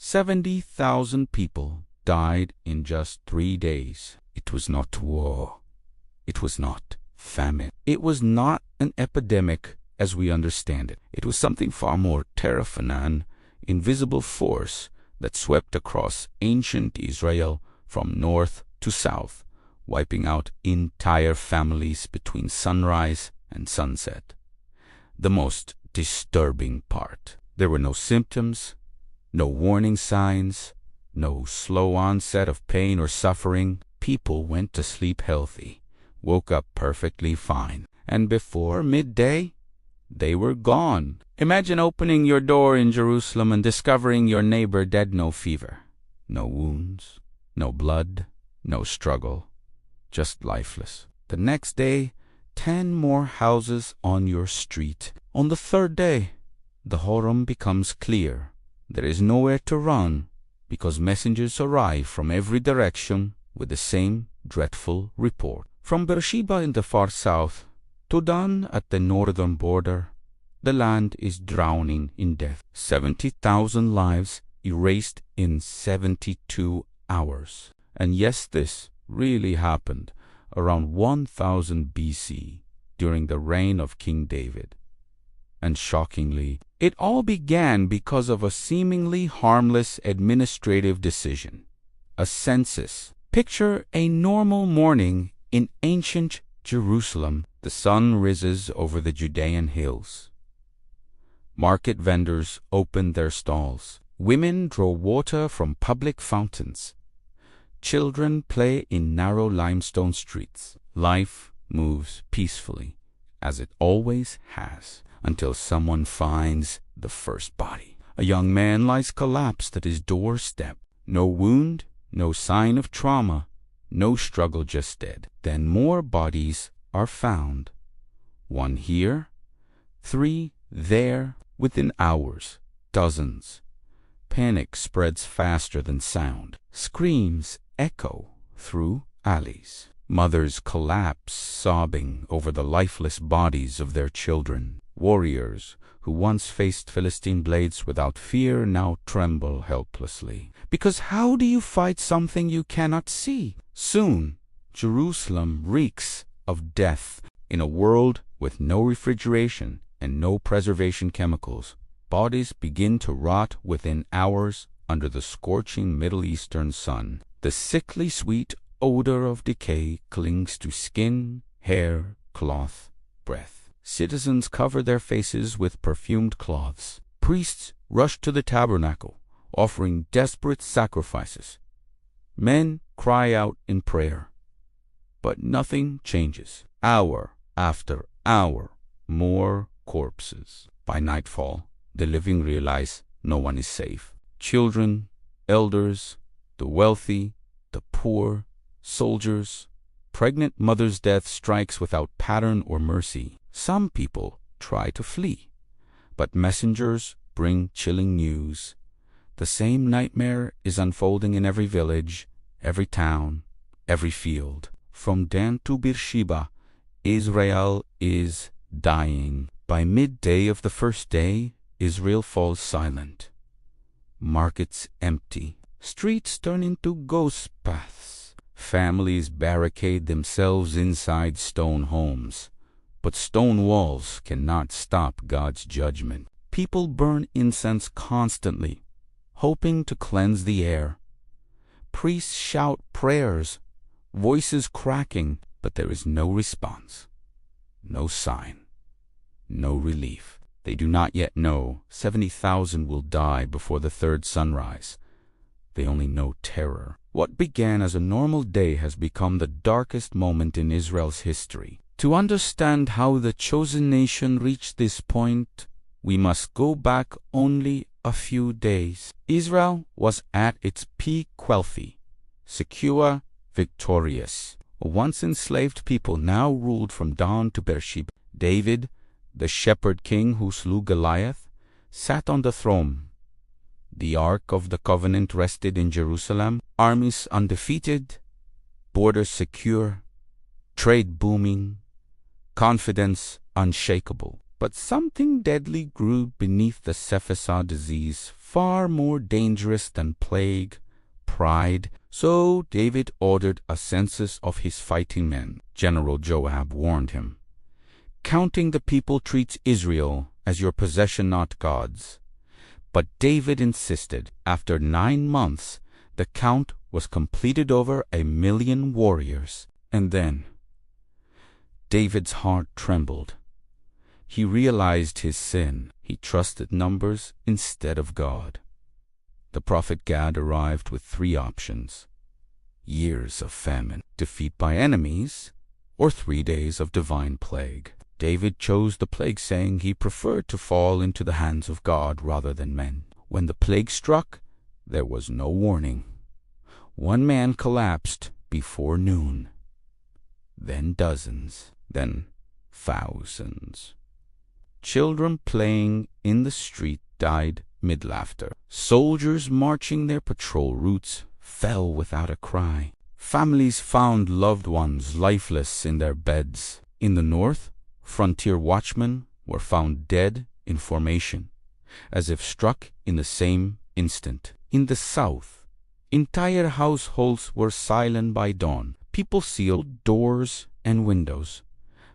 70,000 people died in just 3 days. It was not war. It was not famine. It was not an epidemic as we understand it. It was something far more terrifying, an invisible force that swept across ancient Israel from north to south, wiping out entire families between sunrise and sunset. The most disturbing part: there were no symptoms, no warning signs, no slow onset of pain or suffering. People went to sleep healthy, woke up perfectly fine, and before midday, they were gone. Imagine opening your door in Jerusalem and discovering your neighbor dead. No fever, no wounds, no blood, no struggle, just lifeless. The next day, 10 more houses on your street. On the third day, the Horem becomes clear. There is nowhere to run, because messengers arrive from every direction with the same dreadful report. From Beersheba in the far south to Dan at the northern border, the land is drowning in death. 70,000 lives erased in 72 hours. And yes, this really happened around 1000 BC during the reign of King David. And shockingly, it all began because of a seemingly harmless administrative decision: a census. Picture a normal morning in ancient Jerusalem. The sun rises over the Judean hills. Market vendors open their stalls. Women draw water from public fountains. Children play in narrow limestone streets. Life moves peacefully, as it always has, until someone finds the first body. A young man lies collapsed at his doorstep. No wound, no sign of trauma, no struggle, just dead. Then more bodies are found. 1 here, 3 there. Within hours, dozens. Panic spreads faster than sound. Screams echo through alleys. Mothers collapse, sobbing over the lifeless bodies of their children. Warriors who once faced Philistine blades without fear now tremble helplessly. Because how do you fight something you cannot see? Soon, Jerusalem reeks of death in a world with no refrigeration and no preservation chemicals. Bodies begin to rot within hours under the scorching Middle Eastern sun. The sickly sweet odor of decay clings to skin, hair, cloth, breath. Citizens cover their faces with perfumed cloths. Priests rush to the tabernacle, offering desperate sacrifices. Men cry out in prayer. But nothing changes. Hour after hour, more corpses. By nightfall, the living realize no one is safe. Children, elders, the wealthy, the poor, soldiers. Pregnant mothers' death strikes without pattern or mercy. Some people try to flee, but messengers bring chilling news. The same nightmare is unfolding in every village, every town, every field. From Dan to Beersheba, Israel is dying. By midday of the first day, Israel falls silent. Markets empty. Streets turn into ghost paths. Families barricade themselves inside stone homes. But stone walls cannot stop God's judgment. People burn incense constantly, hoping to cleanse the air. Priests shout prayers, voices cracking, but there is no response, no sign. No relief. They do not yet know 70,000 will die before the third sunrise. They only know terror. What began as a normal day has become the darkest moment in Israel's history. To understand how the chosen nation reached this point, we must go back only a few days. Israel was at its peak, wealthy, secure, victorious. A once enslaved people now ruled from Dan to Beersheba. David, the shepherd king who slew Goliath, sat on the throne. The Ark of the Covenant rested in Jerusalem. Armies undefeated, borders secure, trade booming, confidence unshakable. But something deadly grew beneath the Sephasa disease far more dangerous than plague, pride. So David ordered a census of his fighting men. General Joab warned him, "Counting the people treats Israel as your possession, not God's." But David insisted. After 9 months, the count was completed over 1,000,000 warriors. And then David's heart trembled. He realized his sin. He trusted numbers instead of God. The prophet Gad arrived with 3 options: years of famine, defeat by enemies, or 3 days of divine plague. David chose the plague, saying he preferred to fall into the hands of God rather than men. When the plague struck, there was no warning. 1 man collapsed before noon, then dozens, then thousands. Children playing in the street died mid-laughter. Soldiers marching their patrol routes fell without a cry. Families found loved ones lifeless in their beds. In the north, frontier watchmen were found dead in formation, as if struck in the same instant. In the south, entire households were silent by dawn. People sealed doors and windows,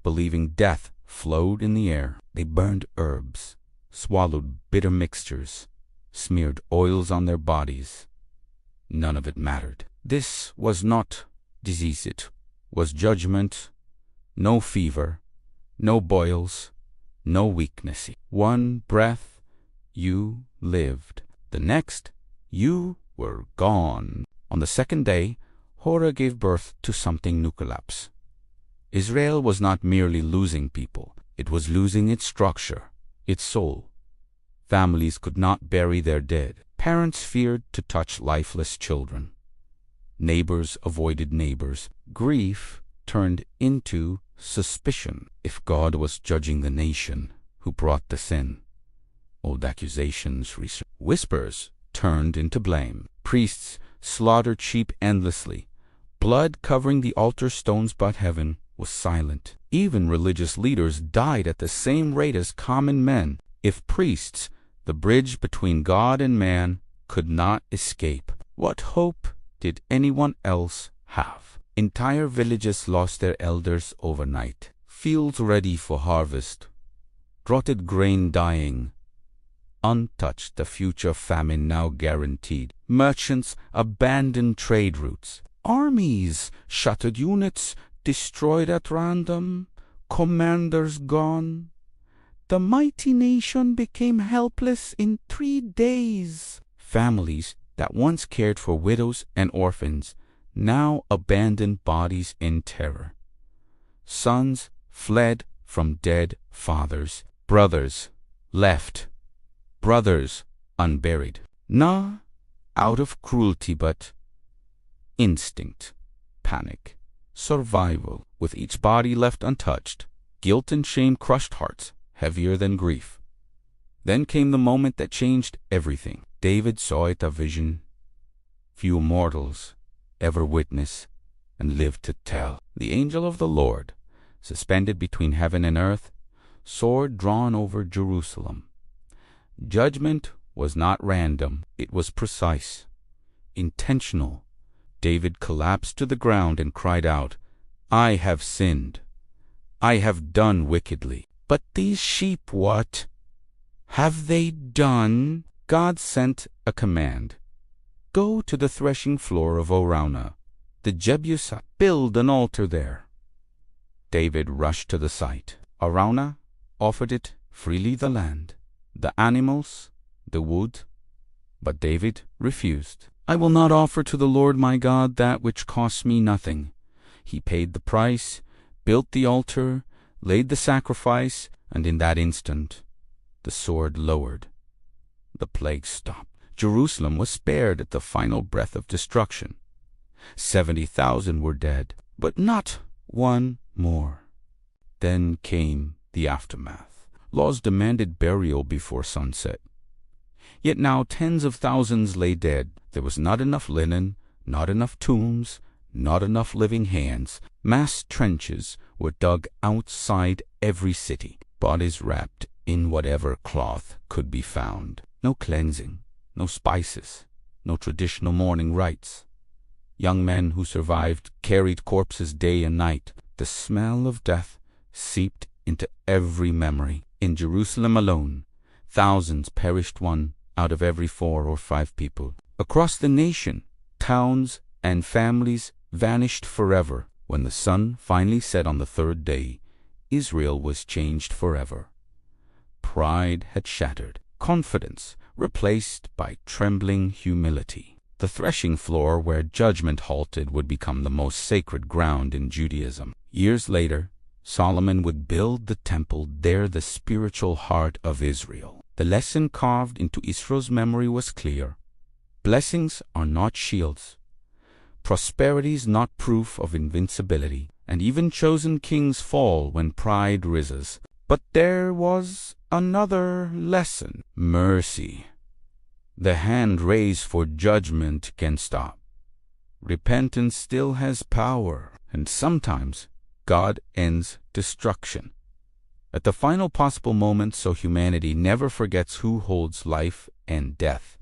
believing death flowed in the air. They burned herbs, swallowed bitter mixtures, smeared oils on their bodies. None of it mattered. This was not disease, it was judgment. No fever, no boils, no weakness. 1 breath, you lived. The next, you were gone. On the 2nd day, Horror gave birth to something new. Collapse. Israel was not merely losing people, it was losing its structure, its soul. Families could not bury their dead. Parents feared to touch lifeless children. Neighbors avoided neighbors. Grief turned into suspicion. If God was judging the nation who brought the sin, old accusations resurfaced. Whispers turned into blame. Priests slaughtered sheep endlessly, blood covering the altar stones, but heaven was silent. Even religious leaders died at the same rate as common men. If priests, the bridge between God and man, could not escape, what hope did anyone else have? Entire villages lost their elders overnight. Fields ready for harvest, rotted grain dying, untouched, the future famine now guaranteed. Merchants abandoned trade routes. Armies, shattered units, destroyed at random, commanders gone. The mighty nation became helpless in 3 days. Families that once cared for widows and orphans now abandoned bodies in terror. Sons fled from dead fathers. Brothers left, brothers unburied. Not out of cruelty, but instinct, panic, survival. With each body left untouched, guilt and shame crushed hearts heavier than grief. Then came the moment that changed everything. David saw it, a vision few mortals ever witness and live to tell. The angel of the Lord, suspended between heaven and earth, sword drawn over Jerusalem. Judgment was not random, it was precise, intentional. David collapsed to the ground and cried out, "I have sinned. I have done wickedly." But these sheep, what have they done? God sent a command. Go to the threshing floor of Araunah, the Jebusite. Build an altar there. David rushed to the site. Araunah offered it freely, the land, the animals, the wood. But David refused. I will not offer to the Lord my God that which costs me nothing. He paid the price, built the altar, laid the sacrifice, and in that instant the sword lowered. The plague stopped. Jerusalem was spared at the final breath of destruction. 70,000 were dead, but not one more. Then came the aftermath. Laws demanded burial before sunset. Yet now tens of thousands lay dead. There was not enough linen, not enough tombs, not enough living hands. Mass trenches were dug outside every city, bodies wrapped in whatever cloth could be found. No cleansing, no spices, no traditional mourning rites. Young men who survived carried corpses day and night. The smell of death seeped into every memory. In Jerusalem alone, thousands perished, one out of every 4 or 5 people. Across the nation, towns and families vanished forever. When the sun finally set on the 3rd day, Israel was changed forever. Pride had shattered, confidence replaced by trembling humility. The threshing floor where judgment halted would become the most sacred ground in Judaism. Years later, Solomon would build the temple there, the spiritual heart of Israel. The lesson carved into Israel's memory was clear. Blessings are not shields. Prosperity is not proof of invincibility, and even chosen kings fall when pride rises. But there was another lesson: mercy. The hand raised for judgment can stop. Repentance still has power, and sometimes God ends destruction at the final possible moment, so humanity never forgets who holds life and death.